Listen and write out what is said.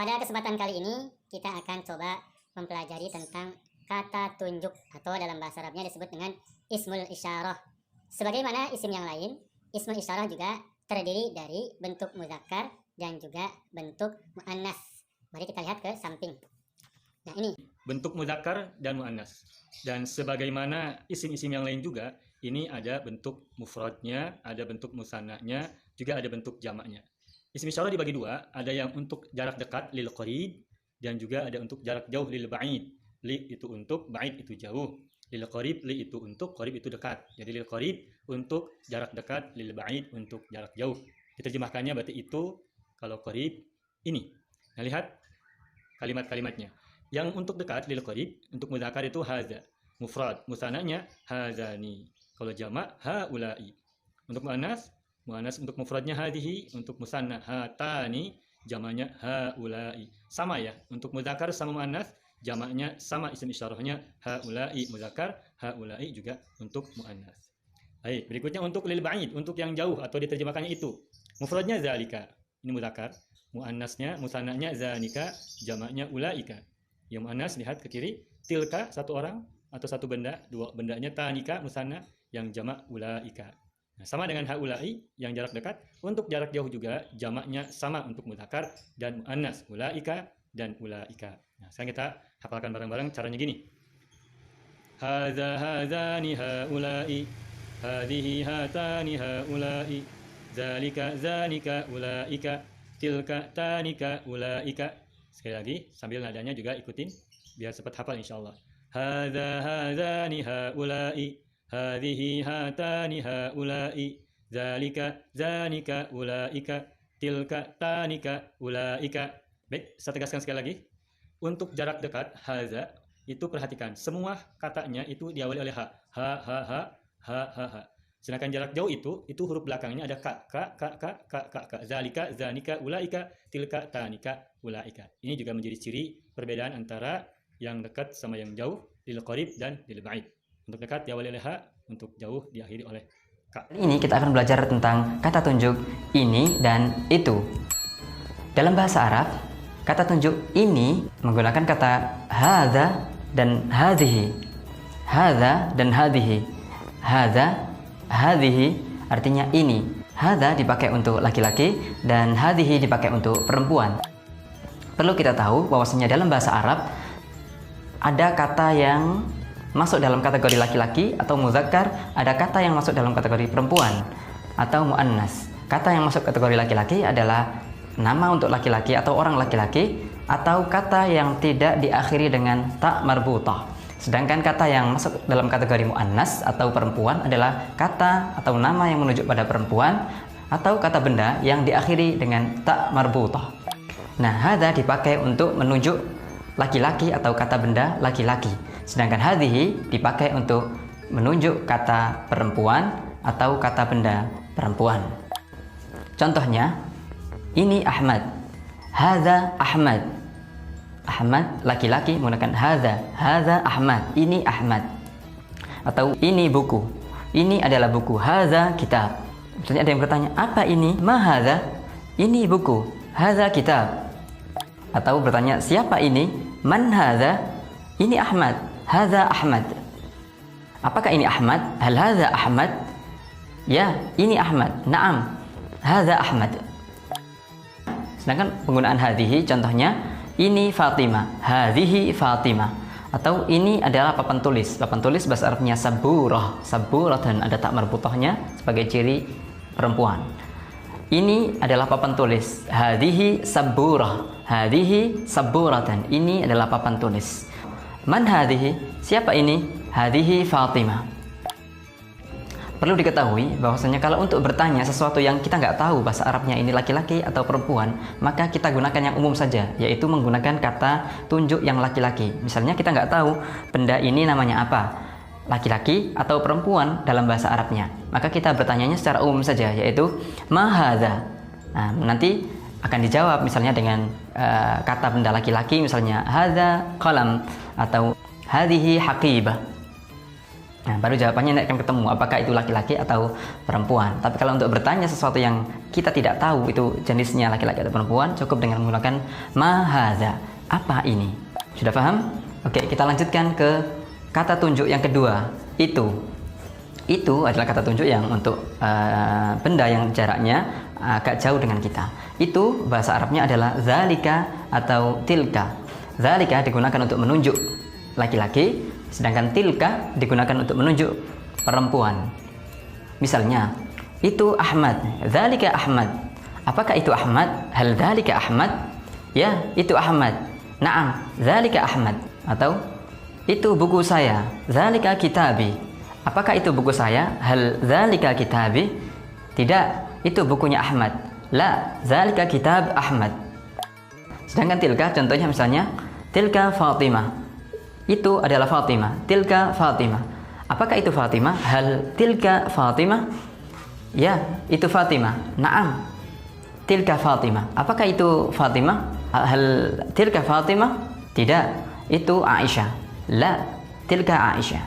Pada kesempatan kali ini kita akan coba mempelajari tentang kata tunjuk atau dalam bahasa Arabnya disebut dengan ismul isyarah. Sebagaimana isim yang lain, ismul isyarah juga terdiri dari bentuk muzakkar dan juga bentuk muannas. Mari kita lihat ke samping. Nah, ini bentuk muzakkar dan muannas. Dan sebagaimana isim-isim yang lain juga, ini ada bentuk mufradnya, ada bentuk musannahnya, juga ada bentuk jamaknya. Isim isyarah dibagi dua, ada yang untuk jarak dekat lil qarib dan juga ada untuk jarak jauh lil ba'id. Li itu untuk, ba'id itu jauh. Lil qarib, li itu untuk, qarib itu dekat. Jadi lil qarib untuk jarak dekat, lil ba'id untuk jarak jauh. Diterjemahkannya berarti itu, kalau qarib ini. Nah, lihat kalimat-kalimatnya. Yang untuk dekat lil qarib, untuk mudzakkar itu haza. Mufrad, musannahnya hazani. Kalau jamak haula'i. Untuk muannas untuk mufradnya hadhihi, untuk musannah hatani, jamaknya haula'i. Sama ya, untuk mudzakkar sama muannas, jamaknya sama, isim isyarahnya haula'i mudzakkar, haula'i juga untuk muannas. Baik, berikutnya untuk lil ba'id, untuk yang jauh atau diterjemahkannya itu. Mufradnya zalika, ini mudzakkar. Muannasnya, musannahnya zanika, jamaknya ulaika. Yang muannas lihat ke kiri, tilka satu orang atau satu benda, dua bendanya tanika musannah, yang jamak ulaika. Nah, sama dengan haulai yang jarak dekat, untuk jarak jauh juga jamaknya sama untuk mudzakkar dan muannas, ulaika dan ulaika. Nah, sekarang kita hafalkan bareng-bareng caranya gini. Hadza hadzani haulai, hadhihi hatani haulai, zalika zanika ulaika, tilka tanika ulaika. Sekali lagi sambil nadanya juga ikutin biar cepat hafal insyaallah. Hadza hadzani haulai, hadhihi hatani haulai, zalika zanika ulaika, tilka tanika ulaika. Baik, saya tegaskan sekali lagi. Untuk jarak dekat hadza itu perhatikan semua katanya itu diawali oleh ha. Sedangkan jarak jauh itu huruf belakangnya ada ka. Zalika, zanika, ulaika, tilka, tanika, ulaika. Ini juga menjadi ciri perbedaan antara yang dekat sama yang jauh, lil qarib dan lil ba'id. Untuk dekat diawali oleh ha, untuk jauh diakhiri oleh ka. Ini kita akan belajar tentang kata tunjuk ini dan itu. Dalam bahasa Arab, kata tunjuk ini menggunakan kata hadza dan hadhihi. Hadza dan hadhihi. Hadza, hadhihi artinya ini. Hadza dipakai untuk laki-laki dan hadhihi dipakai untuk perempuan. Perlu kita tahu bahwasanya dalam bahasa Arab ada kata yang masuk dalam kategori laki-laki atau muzakkar, ada kata yang masuk dalam kategori perempuan atau muannas. Kata yang masuk kategori laki-laki adalah nama untuk laki-laki atau orang laki-laki, atau kata yang tidak diakhiri dengan ta marbutah. Sedangkan kata yang masuk dalam kategori muannas atau perempuan adalah kata atau nama yang menunjuk pada perempuan atau kata benda yang diakhiri dengan ta marbutah. Nah, hadza dipakai untuk menunjuk laki-laki atau kata benda laki-laki. Sedangkan hadhihi dipakai untuk menunjuk kata perempuan atau kata benda perempuan. Contohnya, ini Ahmad. Hadza Ahmad. Ahmad laki-laki menggunakan hadza Ahmad, ini Ahmad. Atau ini buku, ini adalah buku, hadza kitab. Misalnya ada yang bertanya, apa ini? Ma hadza? Ini buku, hadza kitab. Atau bertanya, siapa ini? Man hadza? Ini Ahmad, hadza Ahmad. Apakah ini Ahmad? Hal hadza Ahmad? Ya, ini Ahmad. Naam, hadza Ahmad. Sedangkan penggunaan hadhihi contohnya, ini Fatimah, hadhihi Fatimah. Atau ini adalah papan tulis. Papan tulis bahasa Arabnya saburah. Saburah dan ada tak marbutahnya sebagai ciri perempuan. Ini adalah papan tulis. Hadhihi saburah. Hadhihi saburatan. Ini adalah papan tulis. Man hadhihi? Siapa ini? Hadhihi Fatimah. Perlu diketahui bahwasanya kalau untuk bertanya sesuatu yang kita nggak tahu bahasa Arabnya ini laki-laki atau perempuan, maka kita gunakan yang umum saja, yaitu menggunakan kata tunjuk yang laki-laki. Misalnya kita nggak tahu benda ini namanya apa, laki-laki atau perempuan dalam bahasa Arabnya, maka kita bertanyanya secara umum saja, yaitu ma hadza. Nah, nanti akan dijawab misalnya dengan kata benda laki-laki, misalnya hadza qalam atau hadhihi haqibah. Nah, baru jawabannya nanti akan ketemu apakah itu laki-laki atau perempuan. Tapi kalau untuk bertanya sesuatu yang kita tidak tahu itu jenisnya laki-laki atau perempuan, cukup dengan menggunakan ma hadza. Apa ini? Sudah paham? Oke, kita lanjutkan ke kata tunjuk yang kedua. Itu adalah kata tunjuk yang untuk benda yang jaraknya agak jauh dengan kita. Itu bahasa Arabnya adalah zalika atau tilka. Zalika digunakan untuk menunjuk laki-laki, sedangkan tilka digunakan untuk menunjuk perempuan. Misalnya, itu Ahmad, zalika Ahmad. Apakah itu Ahmad? Hal zalika Ahmad? Ya, itu Ahmad. Naam, zalika Ahmad. Atau itu buku saya, zalika kitabi. Apakah itu buku saya? Hal zalika kitabi? Tidak, itu bukunya Ahmad. La, zalika kitab Ahmad. Sedangkan tilka contohnya misalnya tilka Fatimah. Itu adalah Fatimah. Tilka Fatimah. Apakah itu Fatimah? Hal tilka Fatimah? Ya, itu Fatimah. Naam. Tilka Fatimah. Apakah itu Fatimah? Hal tilka Fatimah? Tidak, itu Aisyah. La, tilka Aisyah.